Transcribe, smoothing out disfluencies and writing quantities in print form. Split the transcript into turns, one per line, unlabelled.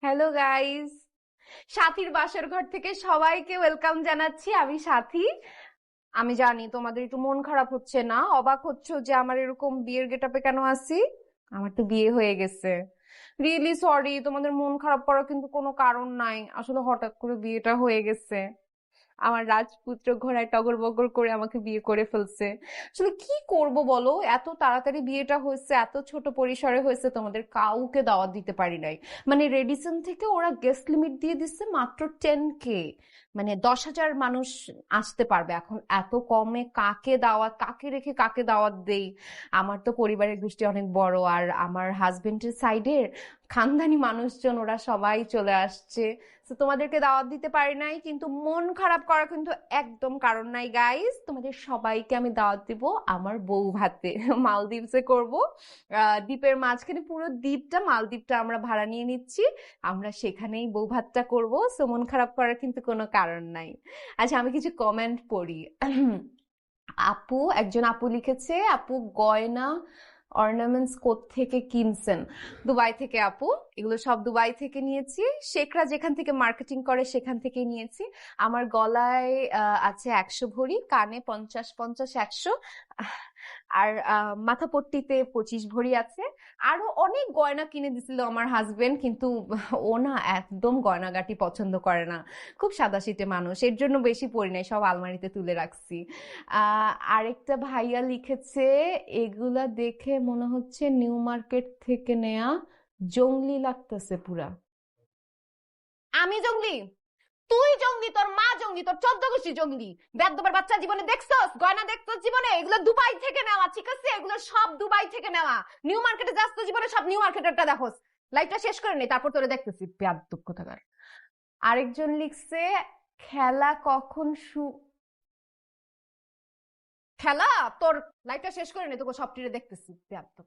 Hello guys, সাথীর বাসর ঘর থেকে সবাইকে ওয়েলকাম জানাচ্ছি। আমি সাথী। আমি জানি তোমাদের একটু মন খারাপ হচ্ছে না, অবাক হচ্ছ যে আমার এরকম বিয়ের গেটআপে কেন আসি। আমার তো বিয়ে হয়ে গেছে। রিয়েলি সরি, তোমাদের মন খারাপ করার কিন্তু কোনো কারণ নাই, আসলে হঠাৎ করে বিয়েটা হয়ে গেছে। আমার রাজপুত্র ঘোড়ায় টগর বগর করে আমাকে বিয়ে করে ফেলছে। আসলে কি করব বলো, এত তাড়াতাড়ি বিয়েটা হয়েছে, এত ছোট পরিসরে হয়েছে, তোমাদের কাউকে দাওয়াত দিতে পারি নাই। মানে রেডিসন থেকে ওরা গেস্ট লিমিট দিয়ে দিচ্ছে মাত্র 10K। মানে 10,000 মানুষ আসতে পারবে। এখন এত কমে কাকে দাওয়াত, কাকে রেখে কাকে দাওয়াত দেই। আমার তো পরিবারের গোষ্ঠী অনেক বড়, আর আমার হাজবেন্ডের সাইডের খানদানি মানুষজন ওরা সবাই চলে আসছে। তো তোমাদেরকে দাওয়াত দিতে পারি নাই, কিন্তু মন খারাপ করার কিন্তু একদম কারণ নাই গাইস। তোমাদের সবাইকে আমি দাওয়াত দিব আমার বউ ভাতে। মালদ্বীপসে করব। দ্বীপের মাঝখানে পুরো দ্বীপটা, মালদ্বীপটা আমরা ভাড়া নিয়ে নিচ্ছি। আমরা সেখানেই বউ ভাতটা করব। সো মন খারাপ করার কিন্তু কোনো কারণ নাই। আচ্ছা, আমি কিছু কমেন্ট পড়ি। একজন আপু লিখেছে, আপু গয়না অর্নামেন্টস থেকে কিনছেন? দুবাই থেকে আপু। এগুলো সব দুবাই থেকে নিয়েছি। শেখরা যেখান থেকে মার্কেটিং করে সেখান থেকে নিয়েছি। আমার গলায় আছে 100 ভরি, কানে 50, 50, 100। আর মাথা পট্টিতে 25 ভরি আছে। আরো অনেক গয়না কিনে দিছিল আমার হাজবেন্ড, কিন্তু ও না একদম গয়নাগাটি পছন্দ করে না। খুব সাদাসিধে মানুষ, এর জন্য বেশি পরি নাই, সব আলমারিতে তুলে রাখছি। আরেকটা ভাইয়া লিখেছে, এগুলা দেখে মনে হচ্ছে নিউ মার্কেট থেকে নেয়া, জংলি লাগতেছে পুরা। আমি জঙ্গলি? তুই জঙ্গলি, তোর মা জঙ্গলি, তোর 14 গোষ্ঠী জঙ্গলি। বেদবের বাচ্চা, জীবনে দেখছস গয়না? দেখছস জীবনে? এগুলো দুবাই থেকে নেওয়া, ঠিক আছে? এগুলো সব দুবাই থেকে নেওয়া। নিউ মার্কেটে যাস তো জীবনে, সব নিউ মার্কেটেরটা দেখোস। লাইফটা শেষ করে নে, তারপর তোরে দেখতেছি বেয়াদব কোথাকার। আরেকজন লিখছে, খেলা কখন খেলা তোর লাইফটা শেষ করে নে, তোকে সব টিরে দেখতেছি বেয়াদব।